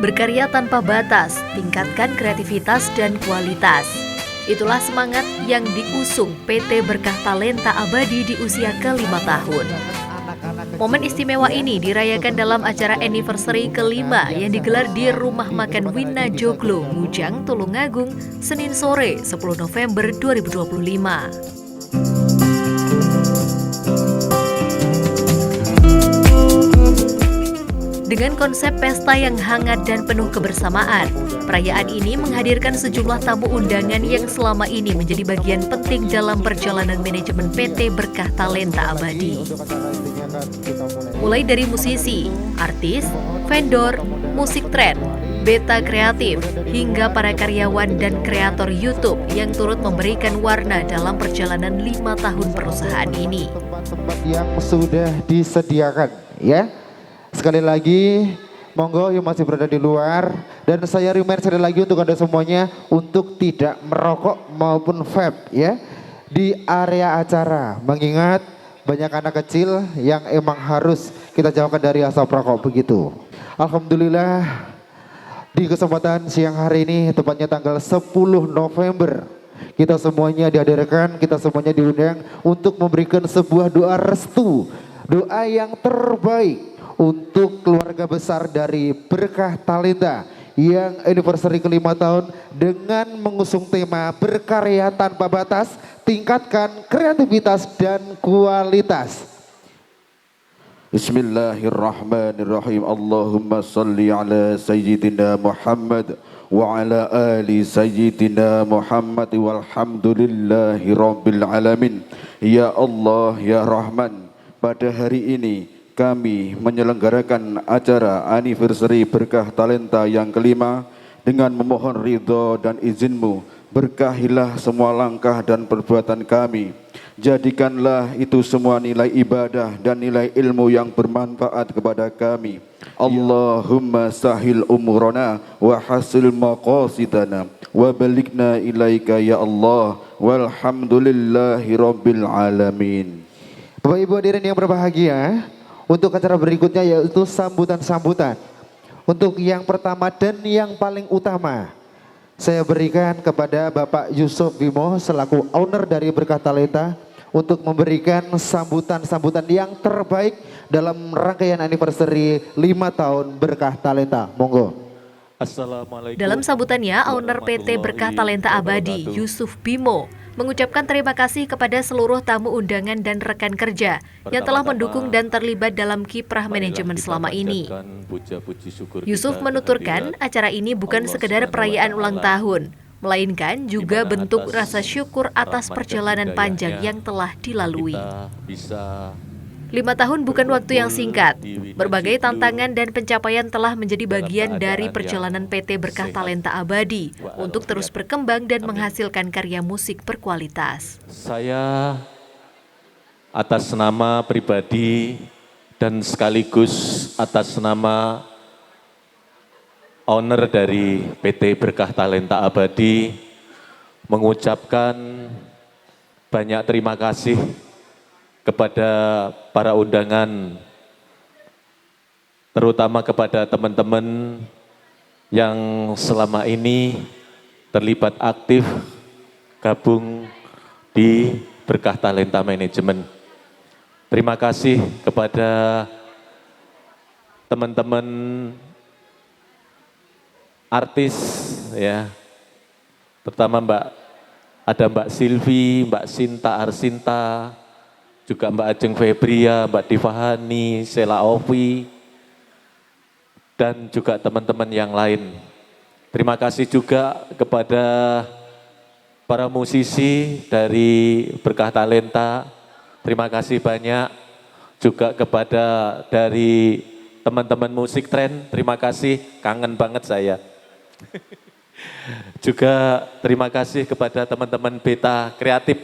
Berkarya tanpa batas, tingkatkan kreativitas dan kualitas. Itulah semangat yang diusung PT Berkah Talenta Abadi di usia ke-5 tahun. Momen istimewa ini dirayakan dalam acara anniversary ke-5 yang digelar di Rumah Makan Wina Joglo, Mujang, Tulungagung, Senin sore 10 November 2025. Dengan konsep pesta yang hangat dan penuh kebersamaan, perayaan ini menghadirkan sejumlah tamu undangan yang selama ini menjadi bagian penting dalam perjalanan manajemen PT Berkah Talenta Abadi. Mulai dari musisi, artis, vendor, musik tren, beta kreatif, hingga para karyawan dan kreator YouTube yang turut memberikan warna dalam perjalanan 5 tahun perusahaan ini. Tempat-tempat yang sudah disediakan, ya. Sekali lagi, monggo yang masih berada di luar, dan saya remind sekali lagi untuk Anda semuanya untuk tidak merokok maupun vape, ya, di area acara. Mengingat banyak anak kecil yang emang harus kita jauhkan dari asap rokok begitu. Alhamdulillah, di kesempatan siang hari ini, tepatnya tanggal 10 November, kita semuanya dihadirkan, kita semuanya diundang untuk memberikan sebuah doa restu, doa yang terbaik untuk keluarga besar dari Berkah Talenta yang anniversary ke-5 tahun dengan mengusung tema berkarya tanpa batas, tingkatkan kreativitas dan kualitas. Bismillahirrahmanirrahim. Allahumma salli ala Sayyidina Muhammad wa ala ali Sayyidina Muhammad walhamdulillahi rabbil alamin. Ya Allah, ya Rahman, pada hari ini kami menyelenggarakan acara anniversary Berkah Talenta yang ke-5 dengan memohon ridho dan izin-Mu. Berkahilah semua langkah dan perbuatan kami. Jadikanlah itu semua nilai ibadah dan nilai ilmu yang bermanfaat kepada kami. Allahumma sahil umurana wa hasil maqasidana wa balikna ilaika ya Allah walhamdulillahi rabbil alamin. Bapak Ibu hadirin yang berbahagia, untuk acara berikutnya yaitu sambutan-sambutan. Untuk yang pertama dan yang paling utama, saya berikan kepada Bapak Yusuf Bimo selaku owner dari Berkah Talenta untuk memberikan sambutan-sambutan yang terbaik dalam rangkaian anniversary 5 tahun Berkah Talenta. Monggo. Assalamualaikum. Dalam sambutannya, owner PT Berkah Talenta Abadi, Yusuf Bimo, mengucapkan terima kasih kepada seluruh tamu undangan dan rekan kerja yang telah mendukung dan terlibat dalam kiprah manajemen selama ini. Yusuf menuturkan acara ini bukan sekedar perayaan ulang tahun, melainkan juga bentuk rasa syukur atas perjalanan panjang yang telah dilalui. 5 tahun bukan waktu yang singkat. Berbagai tantangan dan pencapaian telah menjadi bagian dari perjalanan PT Berkah Talenta Abadi untuk terus berkembang dan menghasilkan karya musik berkualitas. Saya atas nama pribadi dan sekaligus atas nama owner dari PT Berkah Talenta Abadi mengucapkan banyak terima kasih kepada para undangan, terutama kepada teman-teman yang selama ini terlibat aktif gabung di Berkah Talenta Manajemen. Terima kasih kepada teman-teman artis, ya, terutama ada Mbak Silvi, Mbak Sinta Arsinta, juga Mbak Ajeng Febria, Mbak Divahani, Sela Ovi, dan juga teman-teman yang lain. Terima kasih juga kepada para musisi dari Berkah Talenta. Terima kasih banyak juga kepada dari teman-teman musik tren. Terima kasih, kangen banget saya. Juga terima kasih kepada teman-teman beta kreatif.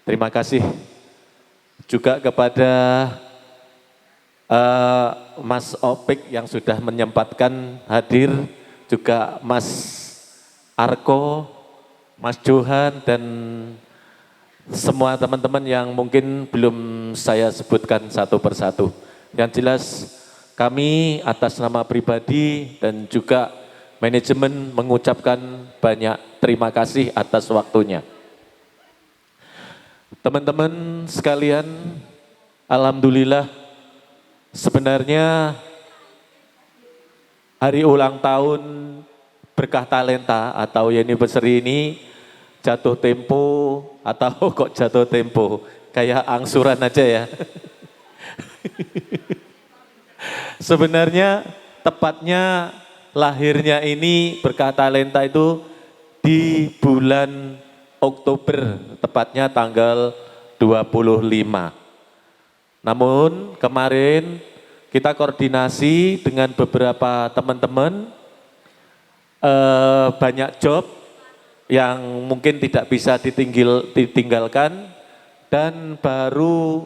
Terima kasih. Juga kepada Mas Opik yang sudah menyempatkan hadir, juga Mas Arko, Mas Johan, dan semua teman-teman yang mungkin belum saya sebutkan satu persatu. Yang jelas kami atas nama pribadi dan juga manajemen mengucapkan banyak terima kasih atas waktunya. Teman-teman sekalian, alhamdulillah sebenarnya hari ulang tahun Berkah Talenta atau anniversary ini jatuh tempo atau kok jatuh tempo, kayak angsuran aja ya. Sebenarnya tepatnya lahirnya ini Berkah Talenta itu di bulan Oktober, tepatnya tanggal 25. Namun kemarin kita koordinasi dengan beberapa teman-teman, banyak job yang mungkin tidak bisa ditinggalkan, dan baru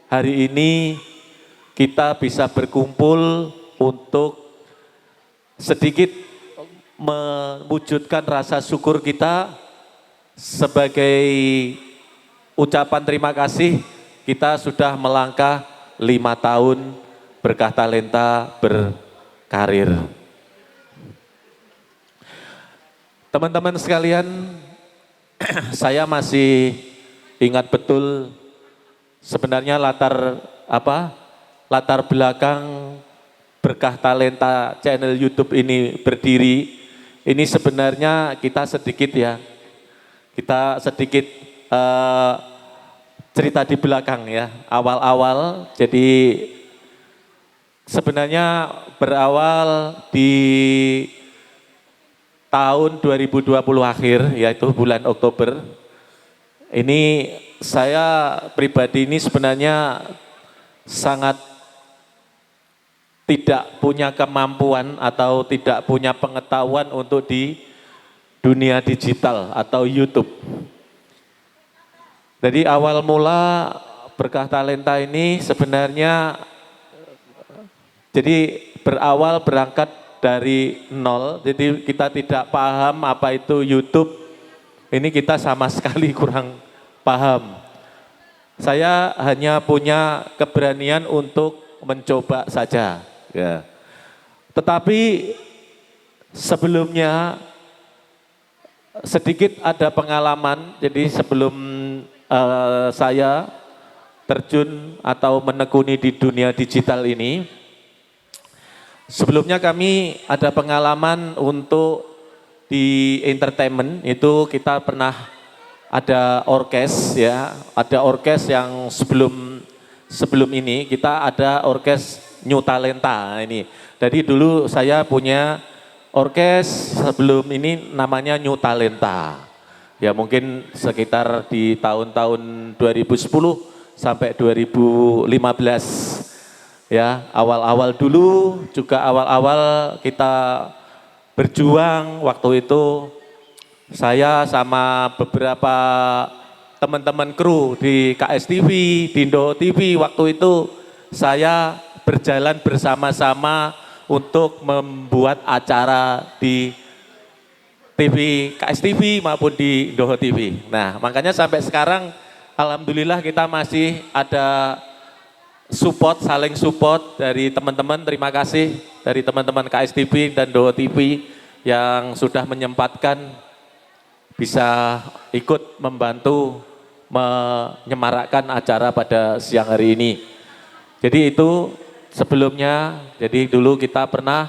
hari ini kita bisa berkumpul untuk sedikit mewujudkan rasa syukur kita sebagai ucapan terima kasih. Kita sudah melangkah 5 tahun Berkah Talenta berkarir. Teman-teman sekalian, saya masih ingat betul sebenarnya latar belakang Berkah Talenta channel YouTube ini berdiri. Ini sebenarnya kita sedikit cerita di belakang ya, awal-awal. Jadi sebenarnya berawal di tahun 2020 akhir, yaitu bulan Oktober. Ini saya pribadi ini sebenarnya sangat tidak punya kemampuan atau tidak punya pengetahuan untuk di dunia digital atau YouTube. Jadi awal mula Berkah Talenta ini sebenarnya jadi berawal berangkat dari nol, jadi kita tidak paham apa itu YouTube. Ini kita sama sekali kurang paham. Saya hanya punya keberanian untuk mencoba saja. Ya. Tetapi sebelumnya sedikit ada pengalaman. Jadi sebelum saya terjun atau menekuni di dunia digital ini, sebelumnya kami ada pengalaman untuk di entertainment. Itu kita pernah ada orkes ya, ada orkes yang sebelum ini kita ada orkes New Talenta ini. Jadi dulu saya punya orkes sebelum ini namanya New Talenta. Ya mungkin sekitar di tahun-tahun 2010 sampai 2015. Ya, awal-awal dulu juga awal-awal kita berjuang waktu itu. Saya sama beberapa teman-teman kru di KSTV, di Indo TV waktu itu saya berjalan bersama-sama untuk membuat acara di TV KSTV maupun di Indo TV. Nah, makanya sampai sekarang alhamdulillah kita masih ada support, saling support dari teman-teman. Terima kasih dari teman-teman KSTV dan Indo TV yang sudah menyempatkan bisa ikut membantu menyemarakkan acara pada siang hari ini. Jadi itu sebelumnya, jadi dulu kita pernah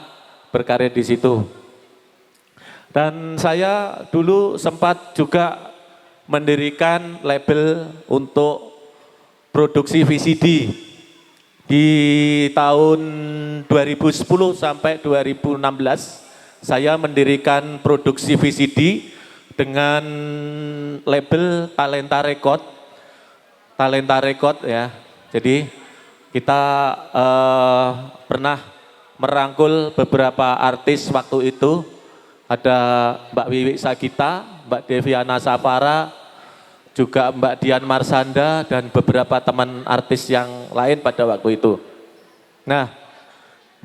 berkarir di situ. Dan saya dulu sempat juga mendirikan label untuk produksi VCD di tahun 2010 sampai 2016. Saya mendirikan produksi VCD dengan label Talenta Record ya. Jadi kita pernah merangkul beberapa artis waktu itu. Ada Mbak Wiwi Sagita, Mbak Deviana Safara, juga Mbak Dian Marsanda, dan beberapa teman artis yang lain pada waktu itu. Nah,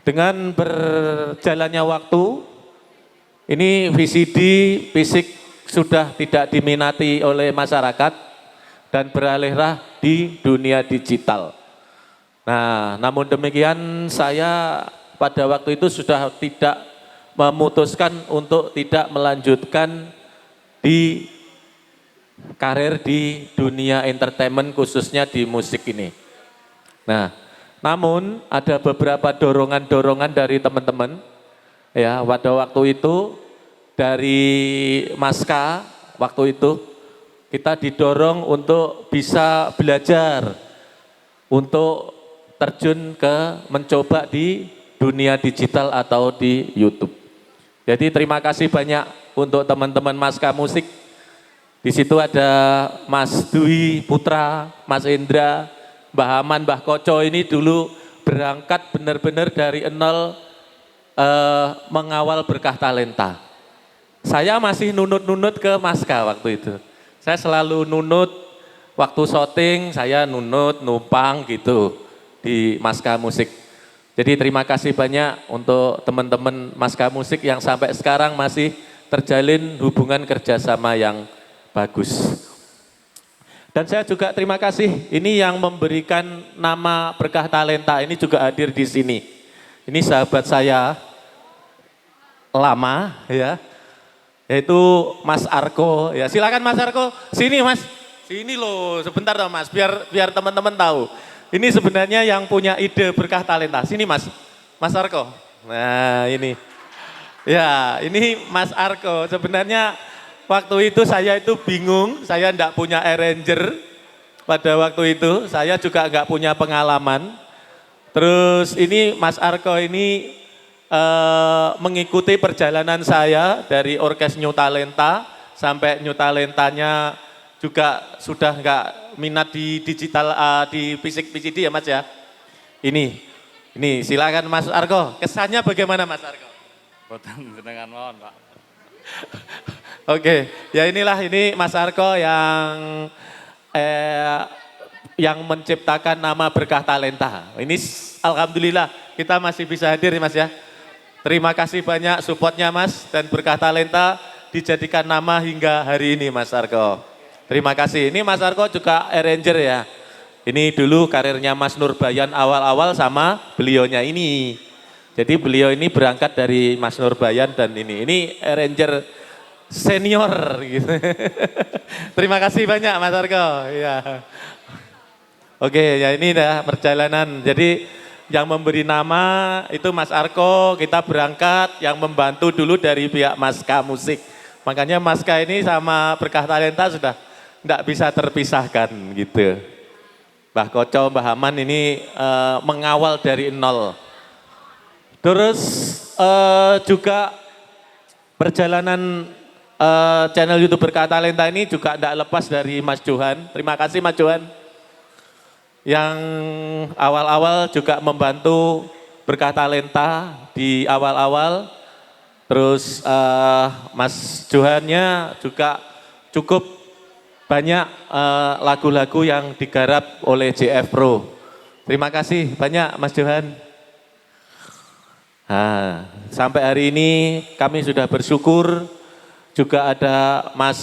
dengan berjalannya waktu, ini VCD fisik sudah tidak diminati oleh masyarakat dan beralihlah di dunia digital. Nah, namun demikian saya pada waktu itu sudah tidak memutuskan untuk tidak melanjutkan di karir di dunia entertainment khususnya di musik ini. Nah, namun ada beberapa dorongan-dorongan dari teman-teman ya pada waktu itu dari Maska waktu itu kita didorong untuk bisa belajar untuk terjun ke mencoba di dunia digital atau di YouTube. Jadi terima kasih banyak untuk teman-teman Maska Musik. Di situ ada Mas Dwi Putra, Mas Indra, Mbah Aman, Mbah Koco ini dulu berangkat benar-benar dari nol mengawal berkah talenta. Saya masih nunut-nunut ke Maska waktu itu. Saya selalu nunut, waktu syuting saya nunut, numpang gitu di Maska Musik. Jadi terima kasih banyak untuk teman-teman Maska Musik yang sampai sekarang masih terjalin hubungan kerjasama yang bagus. Dan saya juga terima kasih, ini yang memberikan nama Berkah Talenta ini juga hadir di sini. Ini sahabat saya lama ya, yaitu Mas Arko. Ya silakan Mas Arko, sini Mas, sini loh, sebentar dong Mas, biar teman-teman tahu. Ini sebenarnya yang punya ide Berkah Talenta. Sini Mas, Mas Arko. Nah ini, ya ini Mas Arko. Sebenarnya waktu itu saya itu bingung, saya enggak punya arranger pada waktu itu, saya juga enggak punya pengalaman. Terus ini Mas Arko ini mengikuti perjalanan saya dari Orkes New Talenta sampai New Talentanya juga sudah enggak minat di digital, di fisik PCD ya Mas ya. Ini silakan Mas Arko, kesannya bagaimana Mas Arko? Boten jenengan mawon, Pak. Oke, ya inilah ini Mas Arko yang menciptakan nama Berkah Talenta. Ini alhamdulillah kita masih bisa hadir Mas ya. Terima kasih banyak supportnya Mas dan Berkah Talenta dijadikan nama hingga hari ini Mas Arko. Terima kasih. Ini Mas Arko juga arranger ya. Ini dulu karirnya Mas Nurbayan awal-awal sama beliaunya ini. Jadi beliau ini berangkat dari Mas Nurbayan dan ini arranger senior gitu. Terima kasih banyak Mas Arko. Ya. Oke, ya ini dah perjalanan. Jadi yang memberi nama itu Mas Arko, kita berangkat yang membantu dulu dari pihak Maska Musik. Makanya Maska ini sama Berkah Talenta sudah enggak bisa terpisahkan gitu. Mbah Koco, Mbah Aman ini mengawal dari nol. Terus juga perjalanan channel YouTube Berkah Talenta ini juga tidak lepas dari Mas Johan. Terima kasih Mas Johan yang awal-awal juga membantu Berkah Talenta di awal-awal. Terus Mas Johannya juga cukup banyak lagu-lagu yang digarap oleh JF Pro. Terima kasih banyak Mas Johan. Nah, sampai hari ini kami sudah bersyukur. Juga ada Mas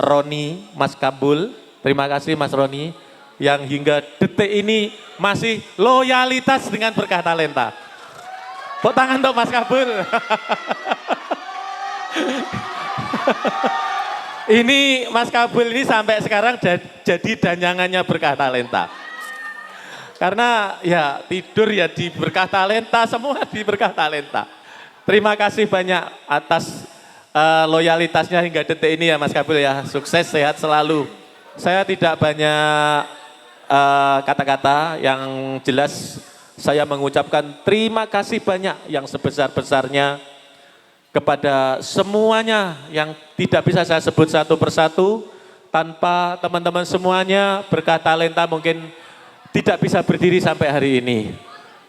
Roni, Mas Kabul. Terima kasih Mas Roni yang hingga detik ini masih loyalitas dengan Berkah Talenta. Tepuk tangan dong Mas Kabul. Ini Mas Kabul ini sampai sekarang jadi danyangannya Berkah Talenta. Karena ya tidur ya di Berkah Talenta, semua di Berkah Talenta. Terima kasih banyak atas loyalitasnya hingga detik ini ya Mas Kabul ya. Sukses, sehat selalu. Saya tidak banyak kata-kata, yang jelas saya mengucapkan terima kasih banyak yang sebesar-besarnya kepada semuanya yang tidak bisa saya sebut satu persatu. Tanpa teman-teman semuanya Berkah Talenta mungkin tidak bisa berdiri sampai hari ini.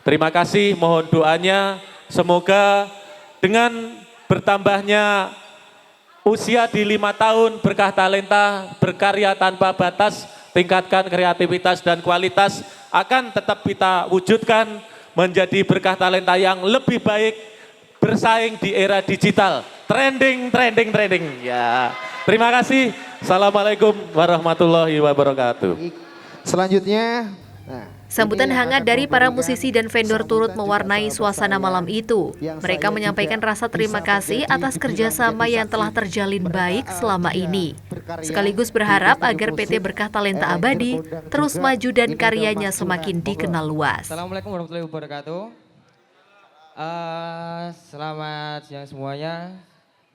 Terima kasih, mohon doanya semoga dengan bertambahnya usia di 5 tahun Berkah Talenta berkarya tanpa batas, tingkatkan kreativitas dan kualitas, akan tetap kita wujudkan menjadi Berkah Talenta yang lebih baik, bersaing di era digital, trending. Ya, terima kasih. Assalamualaikum warahmatullahi wabarakatuh. Selanjutnya, nah. Sambutan hangat dari para musisi dan vendor turut mewarnai suasana malam itu. Mereka menyampaikan rasa terima kasih atas kerjasama yang telah terjalin baik selama ini. Sekaligus berharap agar PT Berkah Talenta Abadi terus maju dan karyanya semakin dikenal luas. Assalamualaikum warahmatullahi wabarakatuh. Selamat siang semuanya.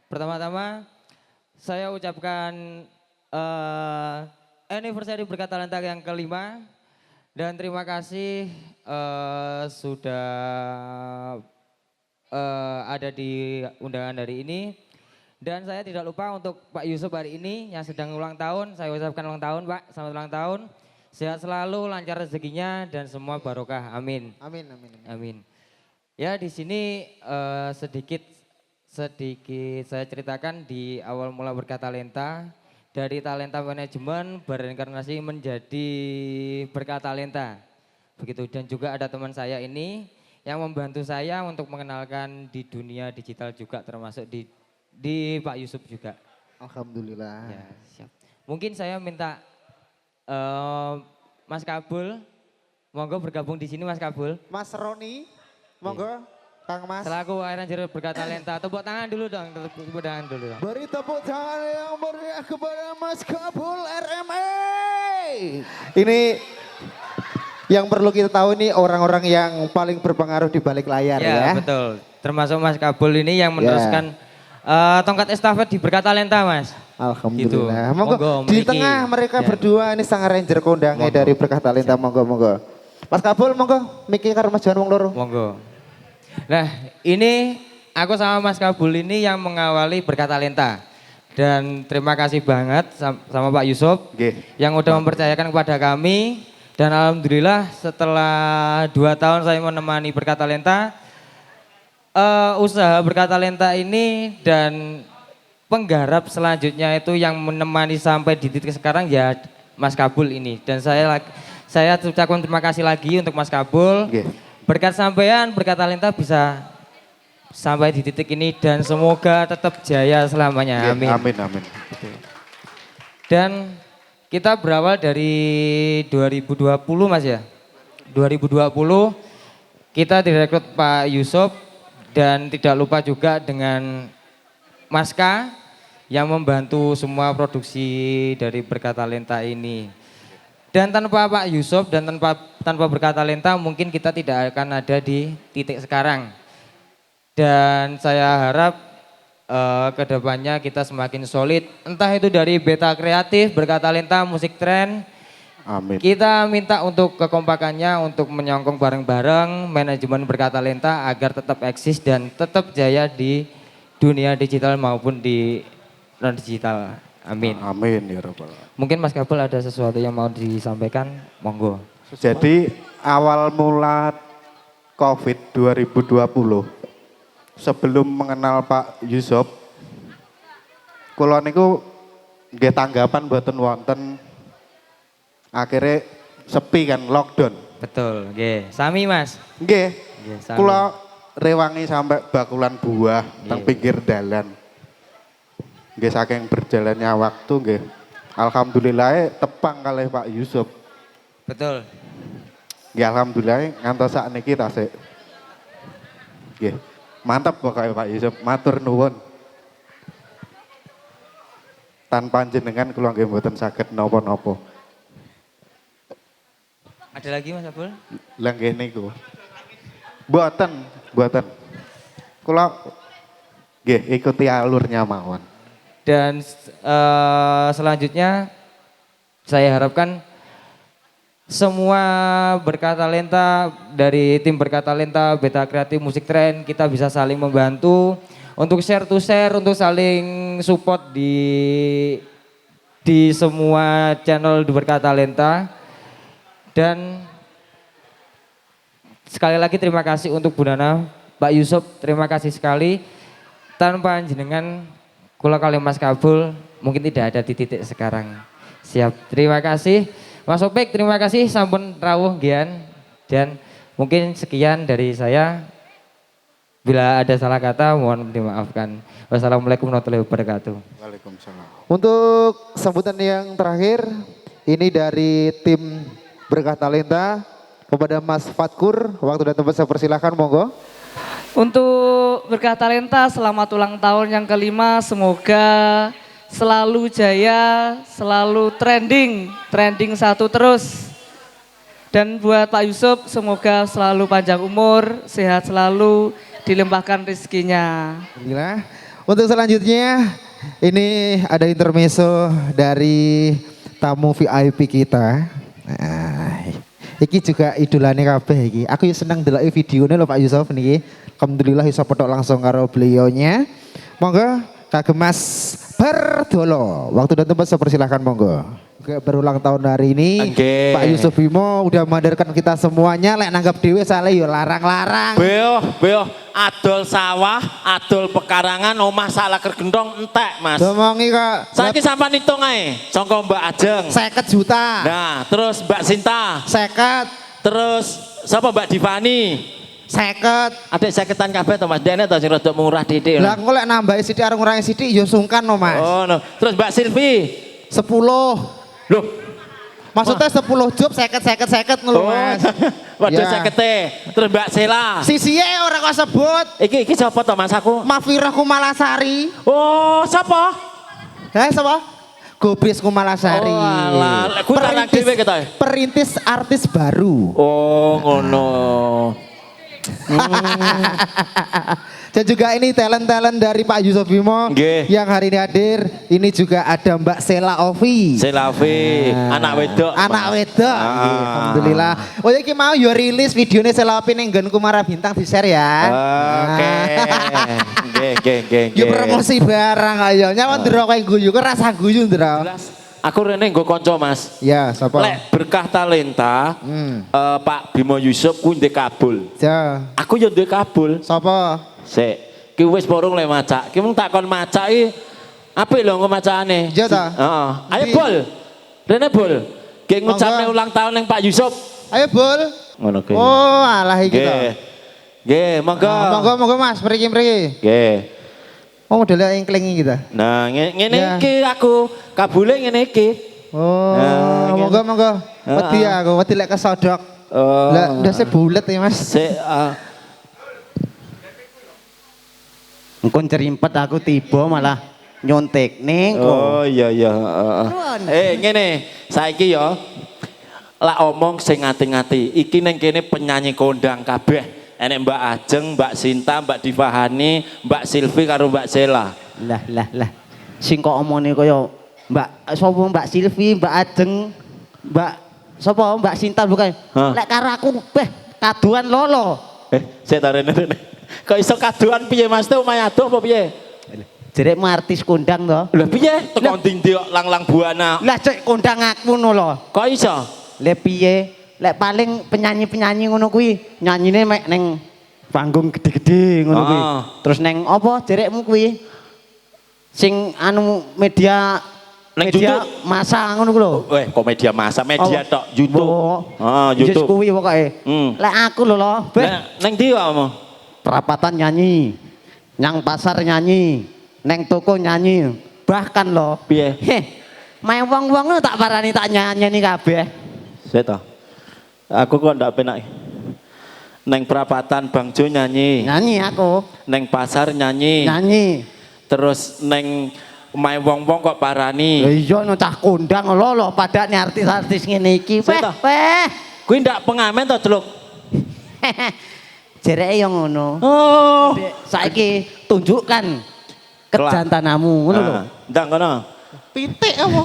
Pertama-tama saya ucapkan anniversary Berkah Talenta yang kelima. Dan terima kasih sudah ada di undangan hari ini. Dan saya tidak lupa untuk Pak Yusuf hari ini yang sedang ulang tahun. Saya ucapkan ulang tahun Pak, selamat ulang tahun. Sehat selalu, lancar rezekinya dan semua barokah. Amin. Amin, amin, amin. Amin. Ya di sini sedikit saya ceritakan di awal mula Berkah Talenta. Dari talenta manajemen bereinkarnasi menjadi Berkah Talenta. Begitu, dan juga ada teman saya ini yang membantu saya untuk mengenalkan di dunia digital juga, termasuk di Pak Yusuf juga. Alhamdulillah. Ya, siap. Mungkin saya minta Mas Kabul, monggo bergabung di sini Mas Kabul. Mas Roni, monggo. Kang Mas. Selaku Arranger Berkah Talenta, tepuk tangan dulu dong, tepuk tangan dulu dong. Beri tepuk tangan yang meriah kepada Mas Kabul RMA. Ini yang perlu kita tahu nih orang-orang yang paling berpengaruh di balik layar ya. Ya betul, termasuk Mas Kabul ini yang meneruskan tongkat estafet di Berkah Talenta Mas. Alhamdulillah. Gitu. Monggo di Mriki. tengah mereka Ya. berdua ini sang ranger kondangnya dari Berkah Talenta. Monggo, monggo. Mas Kabul monggo, mikir karo Mas Jan wong loro. Monggo. Nah ini aku sama Mas Kabul ini yang mengawali Berkah Talenta. Dan terima kasih banget sama Pak Yusuf yang udah mempercayakan kepada kami. Dan alhamdulillah setelah 2 tahun saya menemani Berkah Talenta, usaha Berkah Talenta ini dan penggarap selanjutnya itu yang menemani sampai di titik sekarang ya Mas Kabul ini. Dan saya ucapkan terima kasih lagi untuk Mas Kabul. Berkat sampean Berkah Talenta bisa sampai di titik ini dan semoga tetap jaya selamanya. Amin. Amin, amin. Dan kita berawal dari 2020 Mas ya. 2020 kita direkrut Pak Yusuf dan tidak lupa juga dengan Mas K yang membantu semua produksi dari Berkah Talenta ini. Dan tanpa Pak Yusuf dan tanpa Berkah Talenta mungkin kita tidak akan ada di titik sekarang. Dan saya harap kedepannya kita semakin solid. Entah itu dari Beta Kreatif, Berkah Talenta, Musik Tren. Amin. Kita minta untuk kekompakannya untuk menyongkong bareng-bareng manajemen Berkah Talenta agar tetap eksis dan tetap jaya di dunia digital maupun di non digital. Amin. Amin ya Rabbal alamin. Mungkin Mas Kabul ada sesuatu yang mau disampaikan, monggo. Jadi awal mula COVID 2020 sebelum mengenal Pak Yusuf, kula niku nggih tanggapan mboten wonten, akhirnya sepi kan, lockdown. Betul, nggih. Sami Mas. Nggih. Nggih, sami. Kula rewangi sampai bakulan buah teng pinggir dalan. Nggih saking berjalannya waktu nggih. Alhamdulillah tepang kalih Pak Yusuf. Betul. Nggih alhamdulillah ngantos sakniki tasik. Nggih. Mantap pokoknya Pak Yusuf, matur nuwun. Tanpa jenengan kula nggih mboten saged napa-napa. Ada lagi Mas Abul? Lah nggih niku. Mboten. Kula nggih ikuti alurnya mawon. Dan selanjutnya saya harapkan semua Berkah Talenta dari tim Berkah Talenta, Beta Kreatif, Musik Tren kita bisa saling membantu untuk share to share, untuk saling support di semua channel di Berkah Talenta. Dan sekali lagi terima kasih untuk Bu Nana, Pak Yusuf, terima kasih sekali. Tanpa jenengan kula kali Mas Kabul mungkin tidak ada di titik sekarang. Siap, terima kasih. Mas Opik, terima kasih sampun rawuh Gian. Dan mungkin sekian dari saya. Bila ada salah kata mohon dimaafkan. Wassalamualaikum warahmatullahi wabarakatuh. Waalaikumsalam. Untuk sambutan yang terakhir, ini dari tim Berkah Talenta, kepada Mas Fatkur, waktu dan tempat saya persilahkan, monggo. Untuk Berkah Talenta selamat ulang tahun yang kelima, semoga selalu jaya, selalu trending satu terus. Dan buat Pak Yusuf semoga selalu panjang umur, sehat selalu, dilimpahkan rezekinya. Alhamdulillah. Untuk selanjutnya ini ada intermezzo dari tamu VIP kita. Nah, iki juga idolane kabeh iki. Aku ya seneng ndeloki videone lho Pak Yusuf niki. Alhamdulillah bisa foto langsung karo beliaunya. Monggo Kagem Mas Bardolo. Waktu dan tempat saya persilahkan monggo. Berulang tahun hari ini Oke. Pak Yusuf Bimo udah menghadirkan kita semuanya. Lek nanggap dewe salah yo larang-larang. Beo, adol sawah, adol pekarangan, omah salah kergendong entek Mas. Ngomongi kok. Saiki sampean hitung ae, sangka Mbak Ajeng. 50 juta. Nah, terus Mbak Sinta, 50. terus siapa Mbak Divani? 50. Adik saketan kabeh to Mas, dene to sing rada murah didik. Lah engko lek nambahi sithik arep ngurangi sithik yo sungkan no Mas. Oh, no. Terus Mbak Silvi. 10. Loh, Maksudnya 10 job 50 ngono Mas. waduh Ya. sakete. Terus Mbak Sela. Sisiye ora kok sebut. Iki sapa to Mas aku? Mafirah Kumalasari. Oh, sapa? Sapa? Gobris Kumalasari. Oh, alah. Ku tak nang dhewe kita. Perintis artis baru. Oh, ngono. Dan juga ini talent-talent dari Pak Yusuf Bimo Nggih. yang hari ini hadir. Ini juga ada Mbak Sela Ovi. Selavi, anak wedok. Anak Mas. wedok. Ah. Nggih, alhamdulillah. Oh iki mau yo rilis videonya Sela Ovi ning nggon Kumara Bintang di-share ya. Oke. Nggih. Yo promosi barang ayo. Nyawa ndro kowe guyu, kok rasa guyu ndro. Aku rene nggo kanca Mas. Ya, sapa? Lek Berkah Talenta, Pak Bimo Yusuf ku ndek kabul. Ja. Aku yo ndek kabul. Sapa? Sik, ki wis porong le macak. Ki mung takon macak iki apik lho engko macakane. Iya ta? Heeh. Ayo Di- Bol. Rene Bol. Ki ngucapne Monggo. ulang tahun ning Pak Yusuf. Ayo Bol. Ngono ki. Oh, alah iki to. Nggih. Nggih, monggo. Monggo Mas, mriki. Nggih. Oh, modele ingkling kita. Nah, ngene Ya. iki aku kabule ngene iki. Oh, Nah, monggo. Wedi aku, wedi lek kesodok. Oh. Lah, ndase bulet ya Mas. Sik, Engko cerimpet aku tiba malah nyontek ning oh iya. Ngene, saiki ya lak omong sing ngati-ngati. Iki ning kene penyanyi kondang kabeh. Enek Mbak Ajeng, Mbak Sinta, Mbak Divahani, Mbak Silvi karo Mbak Sela. Lah. Sing kok omone kaya Mbak sapa Mbak Silvi, Mbak Ajeng, Mbak sapa Mbak Sinta bukan. Hah? Lek karo aku kaduan lolo. Sik ta rene. Kok iso kaduan piye Mas? Tuh omahe adoh apa piye? Jerekmu artis kondang to. Lah piye? Tekan ndi kok lang-lang buana. Lah cek kondang aku ngono lho. Kok iso? Le piye? Lek paling penyanyi-penyanyi ngono kuwi nyanyine mek ning panggung gede-gede ngono kuwi. Ah. Terus neng apa jerekmu kuwi? Sing anu media Neng media YouTube? masa ngono ku lho. Weh, kok media masa, media Oh, tok, YouTube. mbok. YouTube. Yes kuwi pokoke. Lek aku lho lho, beh, Neng ndi kok omong? perapatan nyanyi. Nyang pasar nyanyi, neng toko nyanyi. Bahkan lho, Piye? main wong-wong tak parani tak nyanyi kabeh. Sik to. Aku kok ndak penak. Neng perapatan Bang Jo nyanyi, Nyanyi aku, neng pasar nyanyi, nyanyi. terus neng main wong-wong kok parani. Lah iya no cah kondang lho padane artis-artis ngene iki. Sik to. Kuwi ndak pengamen to, Celuk? Jereke yo ngono. Oh. Saiki tunjukkan kejantananmu ngono lho. Ndang kono. Pitik apa?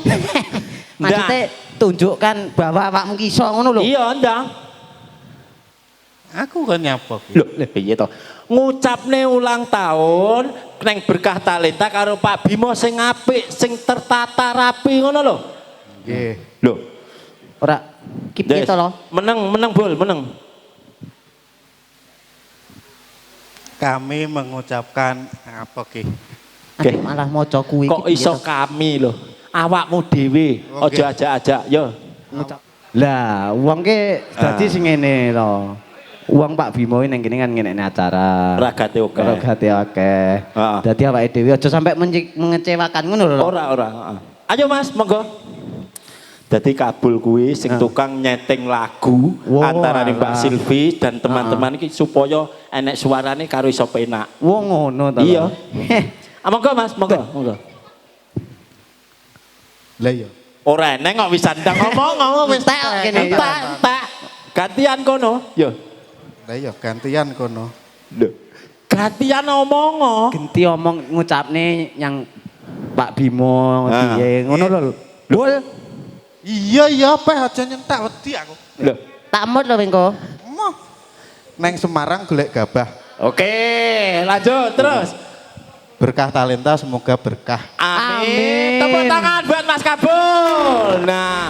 Maksudnya tunjukkan bahwa awakmu ki iso ngono lho. Iya, ndang. Aku kan nyapa ku. Loh, piye to? Ngucapne ulang tahun neng Berkah Talenta karo Pak Bimo sing apik, sing tertata rapi ngono lho. Nggih. Lho, Ora kip Des, gitu lho. meneng Bol, meneng. Kami mengucapkan apa ki? Aduh, malah maca kuwi Kok iki iso piye to? kami lho. Awakmu dhewe, Oke. aja ajak-ajak yo. Lah, wong ki dadi sing ngene lho. Wong Pak Bimo ning kene kan ngene acara. Ragate oke. Ragate akeh. Heeh. Dadi awake dhewe aja sampe mengecewakan ngono lho. Ora. Ayo Mas, monggo. Dadi kabul kuwi sing tukang nyeting lagu antara Mbak Silvi dan teman-teman iki supaya enek suarane karo iso penak. Wong ngono to. Iya. Monggo Mas, monggo. Lah iya. Ora eneng kok wis ndang ngomong wis tak kene. Tak. Gantian kono. Yo. Lah iya gantian kono. Lho. Gantian omong. Genti omong ngucapne yang Pak Bimo piye ngono lho. Lho. Iya apa aja nyentak wedi aku. Lho. Tak mut lho Wengko. Emoh. Neng Semarang golek gabah. Oke, lanjut terus. Berkah talenta semoga berkah. Amin. Tepuk tangan buat Mas Kabul. Nah.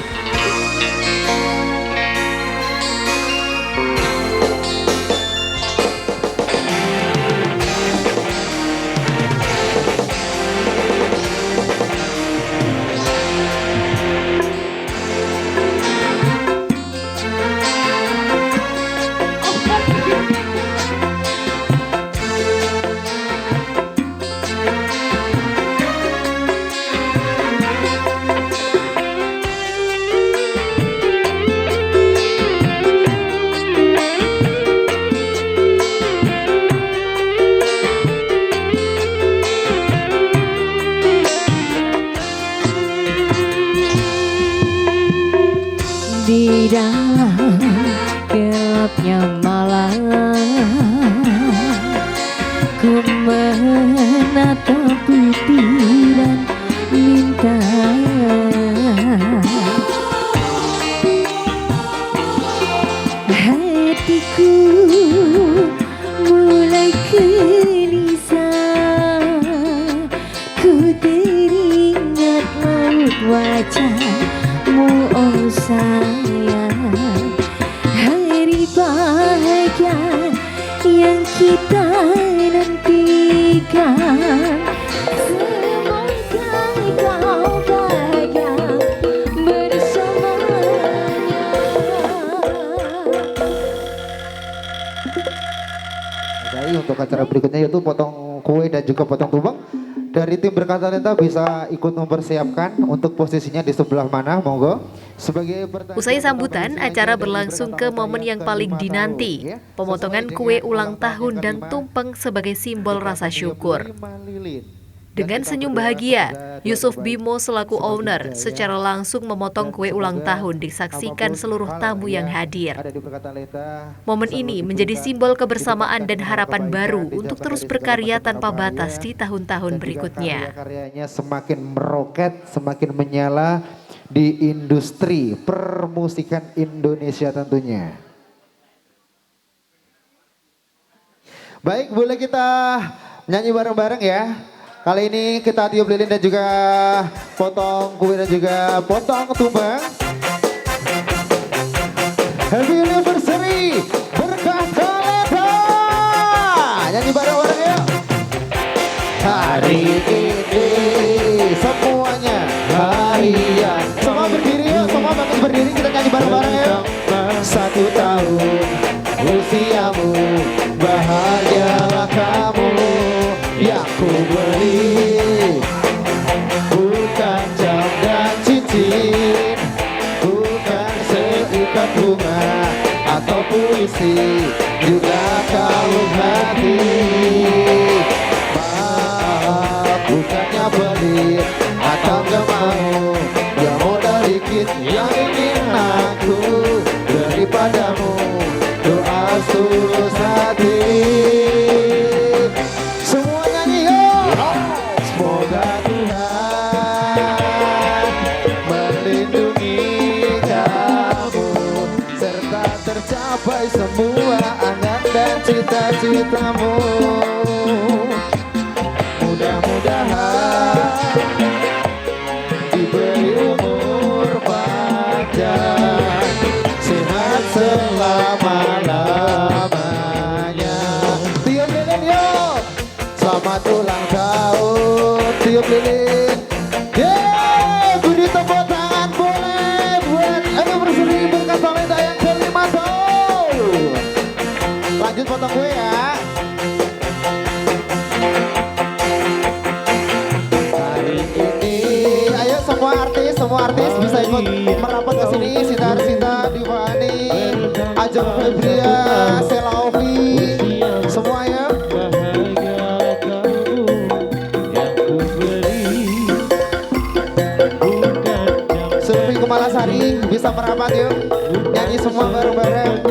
Di dalam gelapnya malam, ku menatap putih dan minta hatiku mulai gelisah. Ku teringat raut wajahmu, oh sayang. Hari bahagia yang kita nantikan, semoga kau bahagia bersamanya. Jadi untuk acara berikutnya yaitu potong kue dan juga potong tumpeng. Dari tim Berkah Talenta bisa ikut mempersiapkan untuk posisinya di sebelah mana, monggo. Usai sambutan, acara berlangsung ke momen yang paling dinanti, pemotongan kue ulang tahun dan tumpeng sebagai simbol rasa syukur. Dengan senyum bahagia, Yusuf Bimo selaku owner secara langsung memotong kue ulang tahun disaksikan seluruh tamu yang hadir. Momen ini menjadi simbol kebersamaan dan harapan baru untuk terus berkarya tanpa batas di tahun-tahun berikutnya. Karyanya semakin meroket, semakin menyala di industri permusikan Indonesia tentunya. Baik, boleh kita nyanyi bareng-bareng ya. Kali ini kita tiup lilin dan juga potong kue dan juga potong tumpeng. Happy anniversary Berkah Talenta. Nyanyi bareng-bareng yuk. Hari ini semuanya harian. Semua berdiri yuk, semua bangun berdiri, kita nyanyi bareng-bareng yuk. 1 tahun usiamu, bahagialah kamu. Yang ku beli bukan jam dan cincin, bukan seikat bunga atau puisi, juga kalung hati. Maaf, bukannya pelit atau gak mau, yang modal dikit yang ingin aku daripadamu. Doa tulus hati. Semoga Tuhan melindungi kamu serta tercapai semua angan dan cita-citamu. Mudah-mudahan diberi umur panjang, sehat selama-lamanya. Tiup lilin yuk, selamat ulang tahun. Tiup lilin, yeay, beri tepuk tangan boleh buat anniversary Berkah Talenta yang ke-5 tahun. Lanjut potong kue ya. Hari ini, ayo semua artis bisa ikut merapat. Ajeng Febria, Sela Ovi, semuanya. Sylvie Kumalasari bisa merapat yuk, nyanyi semua bareng-bareng.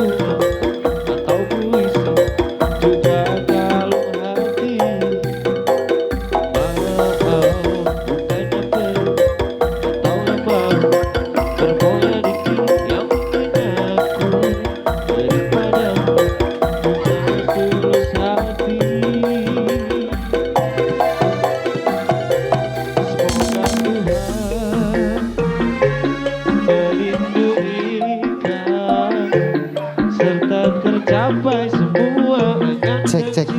Cek.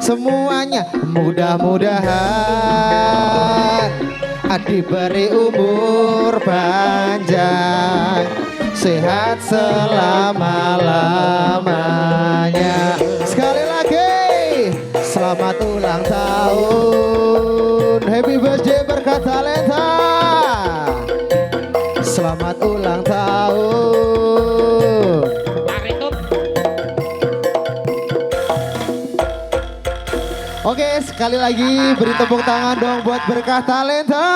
Semuanya mudah-mudahan diberi umur panjang, sehat selama-lamanya. Sekali lagi, selamat ulang tahun, happy birthday Berkah Talenta. Selamat ulang tahun. Oke, sekali lagi beri tepuk tangan dong buat Berkah Talenta.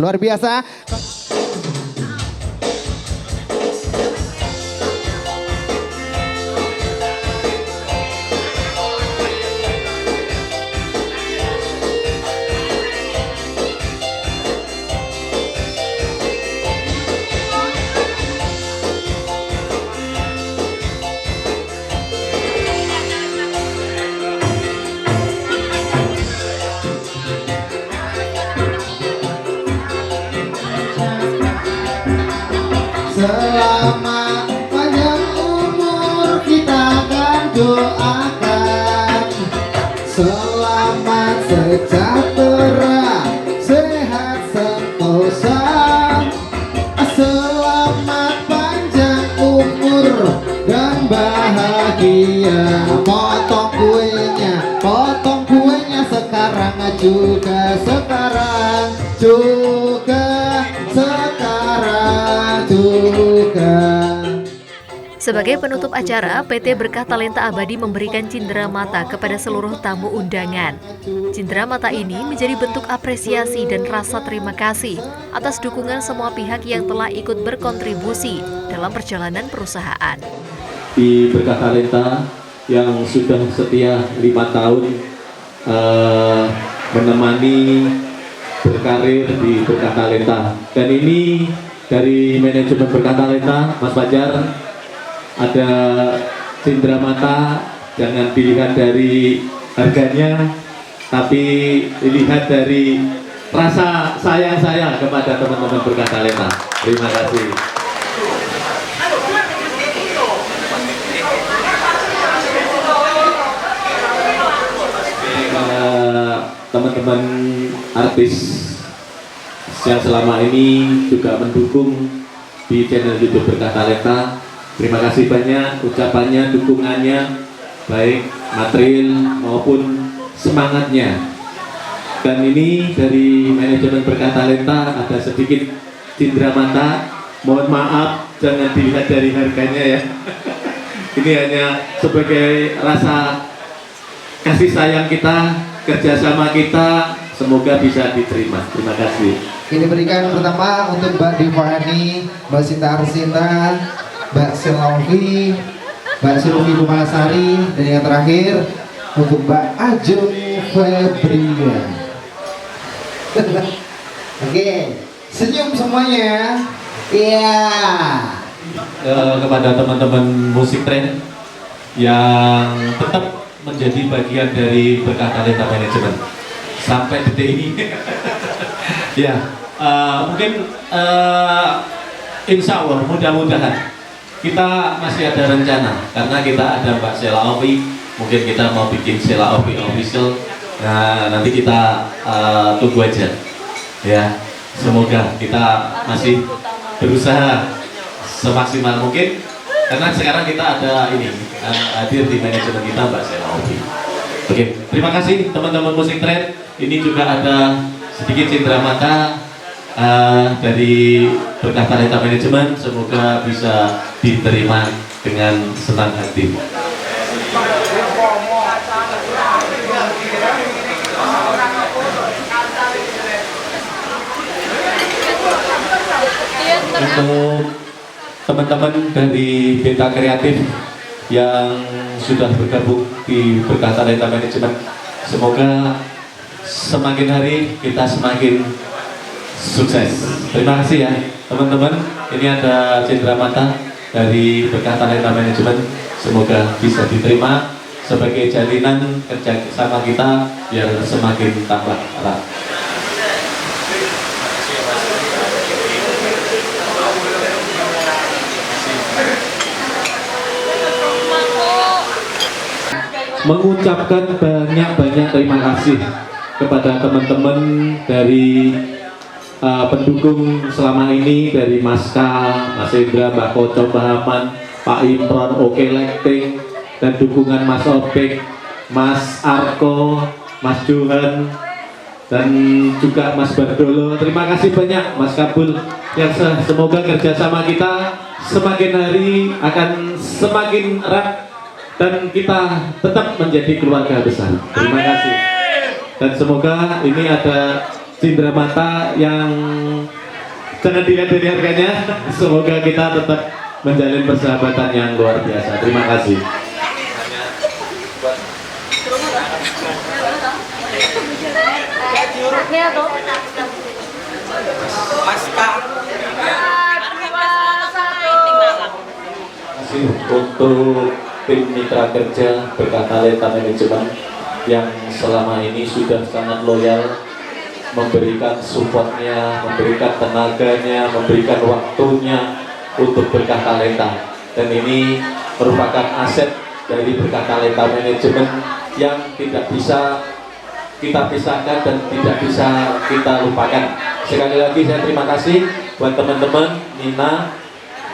Luar biasa. Selamat panjang umur kita akan doakan, selamat sejahtera, sehat sentosa, selamat panjang umur dan bahagia. Potong kuenya sekarang juga, sekarang juga. Sebagai penutup acara, PT Berkah Talenta Abadi memberikan cindera mata kepada seluruh tamu undangan. Cindera mata ini menjadi bentuk apresiasi dan rasa terima kasih atas dukungan semua pihak yang telah ikut berkontribusi dalam perjalanan perusahaan. Di Berkah Talenta yang sudah setia 5 tahun menemani berkarir di Berkah Talenta, dan ini dari manajemen Berkah Talenta, Mas Fajar, ada cindera mata. Jangan dilihat dari harganya, tapi dilihat dari rasa sayang saya kepada teman-teman Berkah Talenta. Terima kasih. Teman-teman artis yang selama ini juga mendukung di channel YouTube Berkah Talenta, terima kasih banyak ucapannya, dukungannya, baik material maupun semangatnya. Dan ini dari manajemen Berkah Talenta ada sedikit cindera mata, mohon maaf jangan dilihat dari harganya ya. Ini hanya sebagai rasa kasih sayang kita, kerjasama kita, semoga bisa diterima. Terima kasih. Ini berikan pertama untuk Mbak Divani, Mbak Sinta Arsinta, Mbak Selawi, Mbak Sylvie Kumalasari, dan yang terakhir untuk Mbak Ajeng Febria. Oke, senyum semuanya. Iya. Kepada teman-teman musik tren yang tetap menjadi bagian dari Berkah Talenta Manajemen sampai detik ini. Ya, mungkin insya Allah mudah-mudahan kita masih ada rencana, karena kita ada Mbak Sela Ovi, mungkin kita mau bikin Sela Ovi official. Nah, nanti kita tunggu aja ya. Semoga kita masih berusaha semaksimal mungkin, karena sekarang kita ada ini hadir di manajemen kita Mbak Sela Ovi. Oke, terima kasih teman-teman musik tren. Ini juga ada sedikit cindera mata dari berkah talenta manajemen, semoga bisa diterima dengan senang hati. Untuk teman-teman dari Beta Kreatif yang sudah bergabung di berkah talenta manajemen, semoga semakin hari kita semakin sukses. Terima kasih ya teman-teman. Ini ada cindera mata dari berkah talenta manajemen, semoga bisa diterima sebagai jalinan kerja sama kita biar semakin tambah erat. Mengucapkan banyak-banyak terima kasih kepada teman-teman dari pendukung selama ini, dari Mas K, Mas Indra, Mbak Koco, Mbak Haman, Pak Imron, Oke Lighting, dan dukungan Mas Opik, Mas Arko, Mas Johan, dan juga Mas Bardolo. Terima kasih banyak Mas Kabul, yang semoga kerjasama kita semakin hari akan semakin erat dan kita tetap menjadi keluarga besar. Terima kasih. Dan semoga ini ada cindera mata yang jangan dilihat dari harganya. Semoga kita tetap menjalin persahabatan yang luar biasa. Terima kasih. Untuk tim mitra kerja berkah talenta manajemen yang selama ini sudah sangat loyal, memberikan supportnya, memberikan tenaganya, memberikan waktunya untuk berkah talenta, dan ini merupakan aset dari berkah talenta manajemen yang tidak bisa kita pisahkan dan tidak bisa kita lupakan. Sekali lagi saya terima kasih buat teman-teman Nina,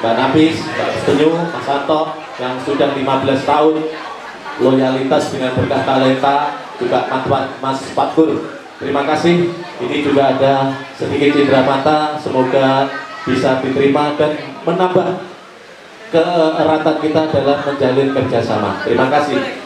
Mbak Nafis, Mbak Penyu, Mas Santo yang sudah 15 tahun loyalitas dengan berkah talenta, juga Mas Patkur. Terima kasih. Ini juga ada sedikit cindera mata, semoga bisa diterima dan menambah keeratan kita dalam menjalin kerjasama. Terima kasih.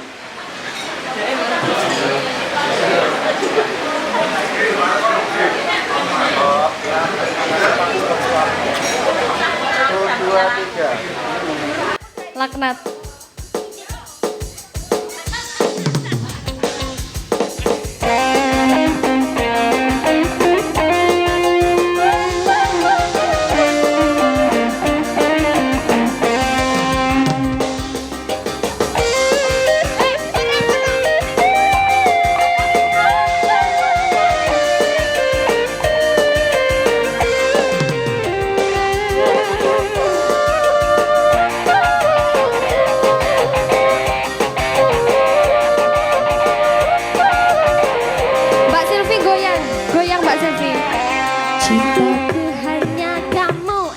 Laknat. Cintaku hanya kamu,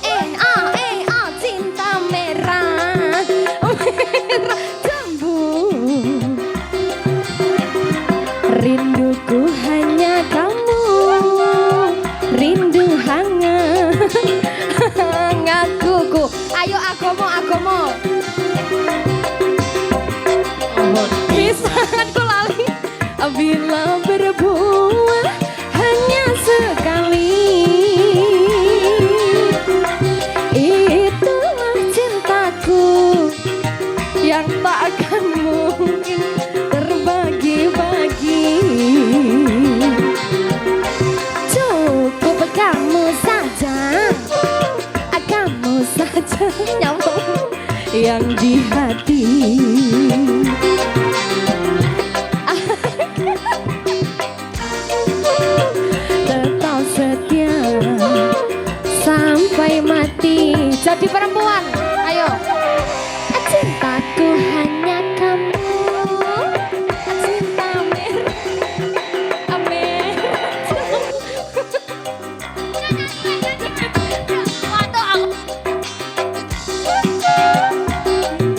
cinta merah, merah jambu. Rinduku hanya kamu, rindu hangat, hangatku. Ayo agomo, agomo. Pisanganku lali, bila berbuah hanya sekali. Itulah cintaku yang tak akan mungkin terbagi-bagi. Cukup kamu saja nyambung yang di hati. Tetap setia sampai mati. Jadi perempuan, ayo. Cintaku hanya kamu, cinta merah,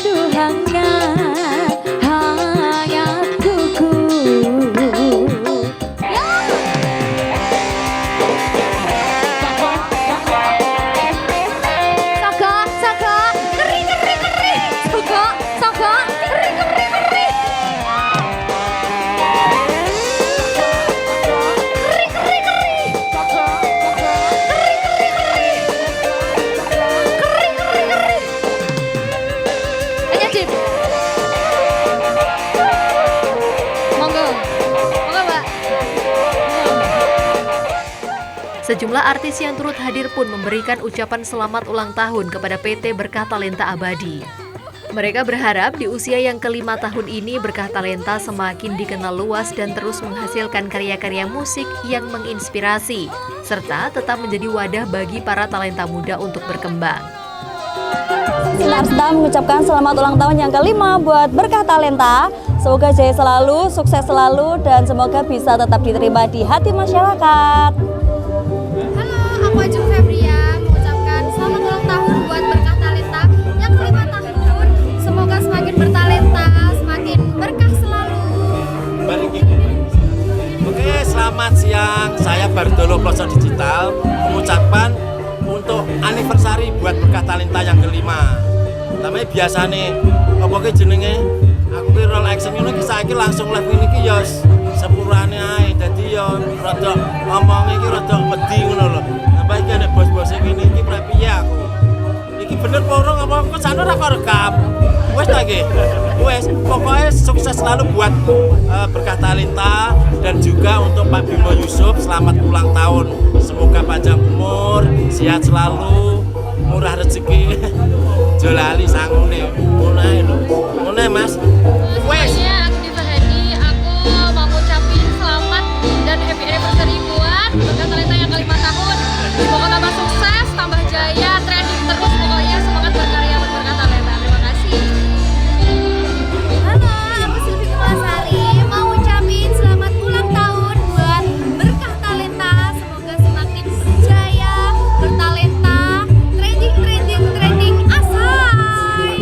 Duh hangat, hangat kuku. Sejumlah artis yang turut hadir pun memberikan ucapan selamat ulang tahun kepada PT Berkah Talenta Abadi. Mereka berharap di usia yang ke-5 tahun ini Berkah Talenta semakin dikenal luas dan terus menghasilkan karya-karya musik yang menginspirasi, serta tetap menjadi wadah bagi para talenta muda untuk berkembang. Sinar mengucapkan selamat ulang tahun yang ke-5 buat Berkah Talenta. Semoga jaya selalu, sukses selalu, dan semoga bisa tetap diterima di hati masyarakat. Halo, aku Ajeng Febria mengucapkan selamat ulang tahun buat Berkah Talenta yang ke-5 tahun. Semoga semakin bertalenta, semakin berkah selalu. Oke, selamat siang. Saya Bardolo Pelosok Digital mengucapkan untuk anniversary buat Berkah Talenta yang ke-5. Namanya biasa nih, apa ke jenenge? Aku ki roll action ngono ki saiki langsung live ngene ki ya sepurane ae. Dadi ya rada ngomong iki rada wedi ngono lho. Apa iki nek bos-bos ngene iki piye aku? Iki bener apa ora apa kok sakno ora kok rekam. Wes ta iki. Wes pokoknya sukses selalu buat Berkah Talenta dan juga untuk Pak Bimo Yusuf selamat ulang tahun. Semoga panjang umur, sehat selalu, murah rezeki. Jolali sangune. Ngono lho. Ngono Mas. Wes. Aku Diva Hedi, aku mau ngucapin selamat dan happy anniversary buat Berkah Talenta yang ke-5 tahun. Semoga tambah sukses, tambah jaya, trending terus pokoknya semangat berkarya buat Berkah Talenta. Terima kasih. Halo, aku Silvi Kemasari mau ngucapin selamat ulang tahun buat Berkah Talenta. Semoga semakin berjaya, bertalenta, trending asai.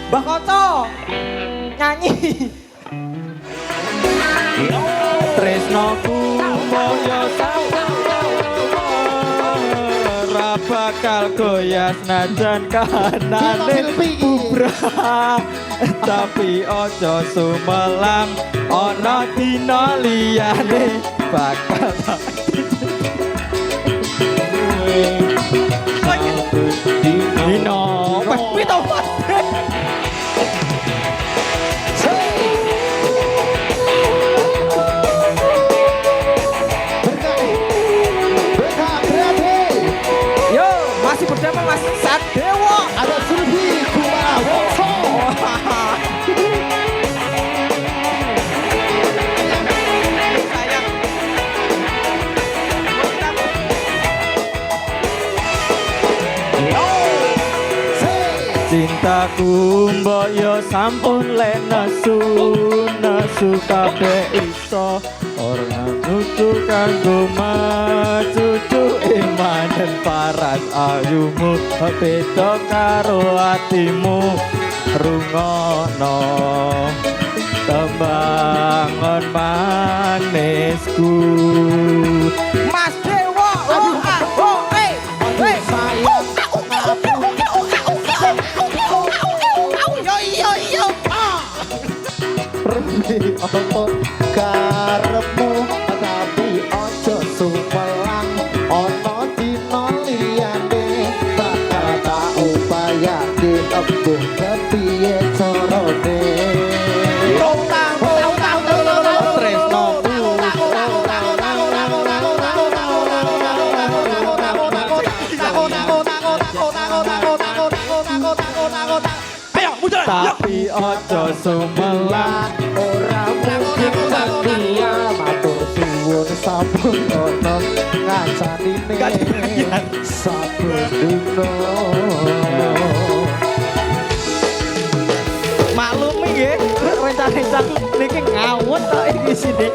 Mbah Koco nyanyi. Tresnoku moyo ora bakal goyah najan kanane bubrah, tapi ojo sumelang ana dina liyane bakal cintaku mbok yo sampun lek nesu kabeh iso ora nutu kanggo cucu iman dan paras ayumu beda karo atimu rungono tembangon manisku Mas Dewa Opo karepmu tapi ojo sumelang ono dino liyane bakal tak upayake embuh kepiye carane tapi ojo sumelang ora mungkin setia matur suwun sampun ono ngacanine saben dino maklum nggih rencana niki ngawut tok iki sini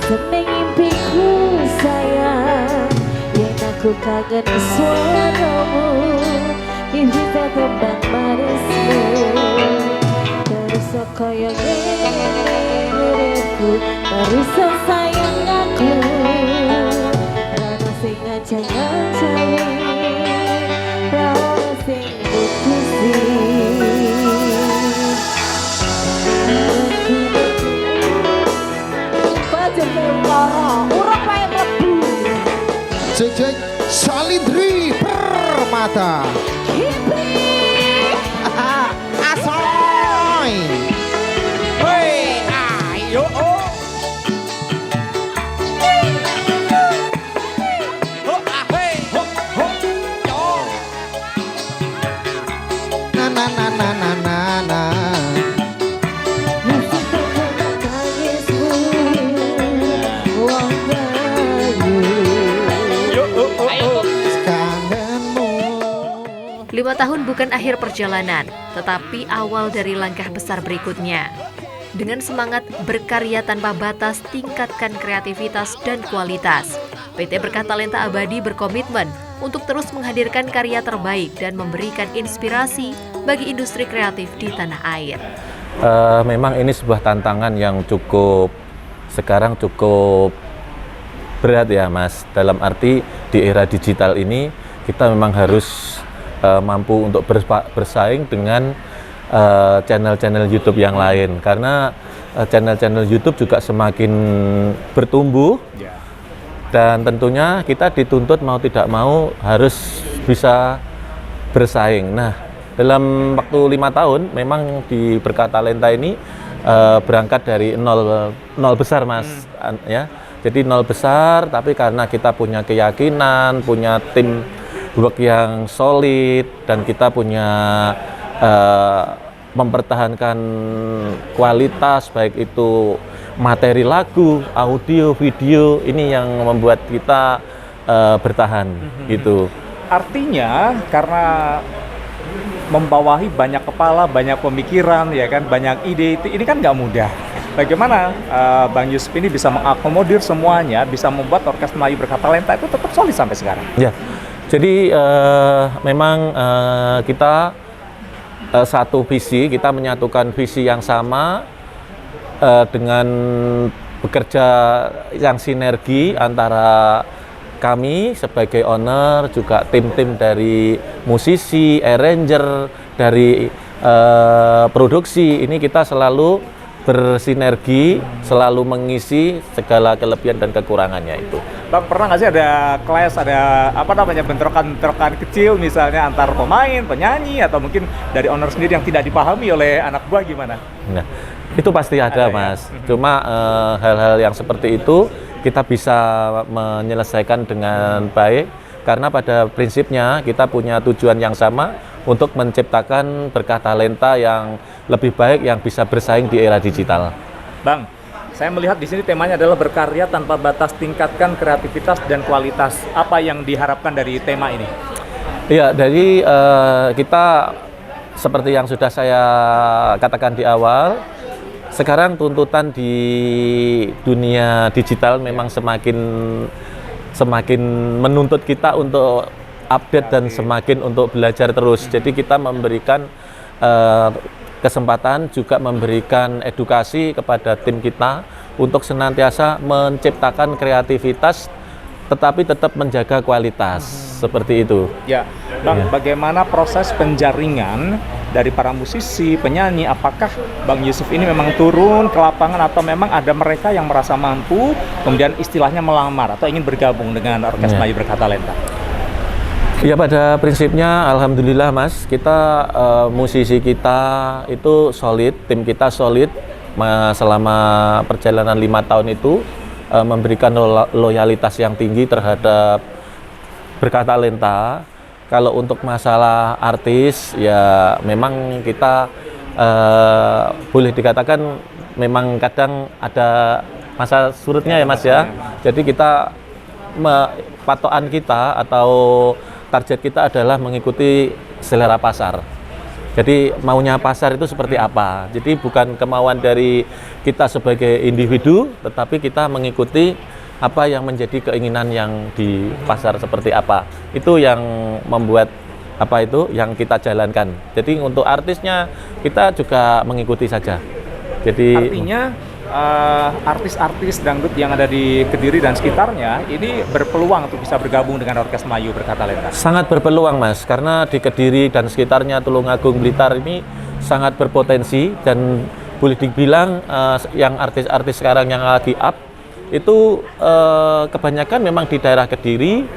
seneng impiku sayang yen aku kangen suaramu ibita tembang manismu terus kaya ngene uripku terus sayang aku rana sing ngajak-ngajawi rana sing mutusi Jejak Salindri Permata Asoy hei ayo Lima tahun bukan akhir perjalanan, tetapi awal dari langkah besar berikutnya. Dengan semangat berkarya tanpa batas, tingkatkan kreativitas dan kualitas. PT Berkah Talenta Abadi berkomitmen untuk terus menghadirkan karya terbaik dan memberikan inspirasi bagi industri kreatif di tanah air. Memang ini sebuah tantangan yang sekarang cukup berat ya Mas. Dalam arti di era digital ini kita memang harus mampu untuk bersaing dengan channel-channel YouTube yang lain, karena channel-channel YouTube juga semakin bertumbuh dan tentunya kita dituntut mau tidak mau harus bisa bersaing. Nah, dalam waktu 5 tahun memang di Berkah Talenta ini berangkat dari nol besar Mas, ya. Jadi nol besar, tapi karena kita punya keyakinan, punya tim work yang solid, dan kita punya mempertahankan kualitas baik itu materi lagu, audio, video, ini yang membuat kita bertahan gitu. Artinya karena membawahi banyak kepala, banyak pemikiran, ya kan, banyak ide, ini kan nggak mudah. Bagaimana Bang Yusuf ini bisa mengakomodir semuanya, bisa membuat Orkes Melayu Berkah Talenta itu tetap solid sampai sekarang? Ya, Jadi memang kita satu visi, kita menyatukan visi yang sama dengan bekerja yang sinergi antara kami sebagai owner, juga tim-tim dari musisi, arranger, dari produksi. Ini kita selalu bersinergi, selalu mengisi segala kelebihan dan kekurangannya itu. Bang, pernah nggak sih ada clash, ada bentrokan-bentrokan kecil misalnya antar pemain, penyanyi, atau mungkin dari owner sendiri yang tidak dipahami oleh anak buah gimana? Nah, itu pasti ada, Mas. Cuma hal-hal yang seperti itu kita bisa menyelesaikan dengan baik, karena pada prinsipnya kita punya tujuan yang sama untuk menciptakan berkah talenta yang lebih baik yang bisa bersaing di era digital. Bang, saya melihat di sini temanya adalah berkarya tanpa batas, tingkatkan kreativitas dan kualitas. Apa yang diharapkan dari tema ini? Iya, dari kita seperti yang sudah saya katakan di awal, sekarang tuntutan di dunia digital memang semakin menuntut kita untuk update dan semakin untuk belajar terus. Jadi kita memberikan kesempatan, juga memberikan edukasi kepada tim kita untuk senantiasa menciptakan kreativitas tetapi tetap menjaga kualitas, seperti itu. Ya, Bang, bagaimana proses penjaringan dari para musisi, penyanyi? Apakah Bang Yusuf ini memang turun ke lapangan atau memang ada mereka yang merasa mampu kemudian istilahnya melamar atau ingin bergabung dengan Orkes Melayu Berkah Talenta? Ya, pada prinsipnya alhamdulillah, Mas, kita musisi kita itu solid, tim kita solid selama perjalanan 5 tahun itu memberikan loyalitas yang tinggi terhadap Berkah Talenta. Kalau untuk masalah artis, ya memang kita boleh dikatakan memang kadang ada masa surutnya ya, Mas ya. Jadi kita patokan kita atau target kita adalah mengikuti selera pasar. Jadi maunya pasar itu seperti apa. Jadi bukan kemauan dari kita sebagai individu, tetapi kita mengikuti apa yang menjadi keinginan yang di pasar seperti apa. Itu yang membuat apa itu yang kita jalankan. Jadi untuk artisnya kita juga mengikuti saja. Jadi artinya artis-artis dangdut yang ada di Kediri dan sekitarnya ini berpeluang untuk bisa bergabung dengan Orkes Melayu Berkah Talenta. Sangat berpeluang, Mas, karena di Kediri dan sekitarnya, Tulungagung, Blitar ini sangat berpotensi, dan boleh dibilang yang artis-artis sekarang yang lagi up itu kebanyakan memang di daerah Kediri,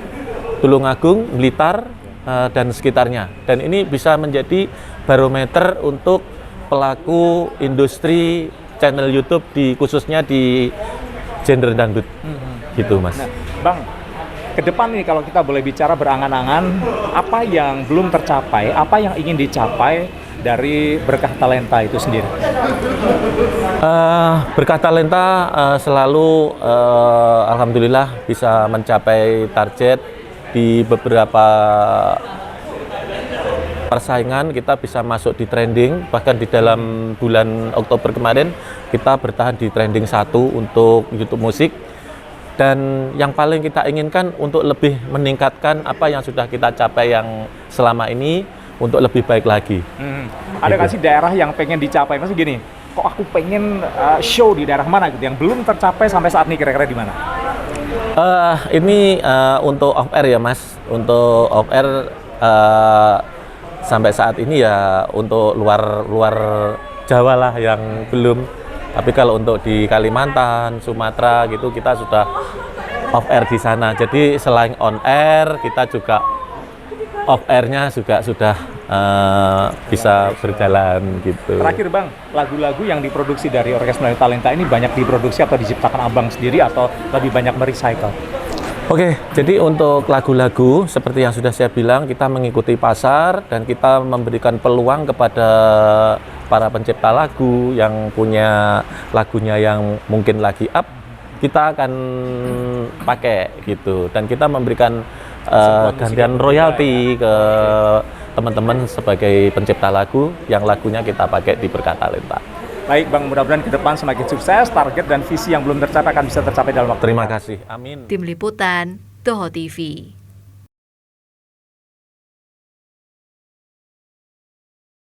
Tulungagung, Blitar dan sekitarnya. Dan ini bisa menjadi barometer untuk pelaku industri channel YouTube khususnya di genre dangdut, gitu, Mas. Nah, Bang, ke depan nih kalau kita boleh bicara berangan-angan, apa yang belum tercapai, apa yang ingin dicapai dari Berkah Talenta itu sendiri? Berkah Talenta selalu alhamdulillah bisa mencapai target di beberapa persaingan. Kita bisa masuk di trending, bahkan di dalam bulan Oktober kemarin kita bertahan di trending 1 untuk YouTube musik. Dan yang paling kita inginkan untuk lebih meningkatkan apa yang sudah kita capai yang selama ini untuk lebih baik lagi. Ada nggak sih daerah yang pengen dicapai? Maksudnya gini, kok aku pengen show di daerah mana gitu yang belum tercapai sampai saat ini, kira-kira di mana? Ini untuk off air ya, Mas. Untuk off air sampai saat ini ya untuk luar Jawa lah yang belum. Tapi kalau untuk di Kalimantan, Sumatera gitu kita sudah off air di sana. Jadi selain on air, kita juga off airnya juga sudah bisa berjalan gitu. Terakhir, Bang, lagu-lagu yang diproduksi dari Orkes Melayu Talenta ini banyak diproduksi atau diciptakan Abang sendiri atau lebih banyak merecycle? Oke, jadi untuk lagu-lagu seperti yang sudah saya bilang, kita mengikuti pasar dan kita memberikan peluang kepada para pencipta lagu yang punya lagunya yang mungkin lagi up, kita akan pakai gitu. Dan kita memberikan gantian royalti ke teman-teman sebagai pencipta lagu yang lagunya kita pakai di Berkah Talenta. Baik, Bang, mudah-mudahan ke depan semakin sukses, target dan visi yang belum tercapai akan bisa tercapai dalam waktu. Terima kasih, amin. Tim Liputan, Toho TV.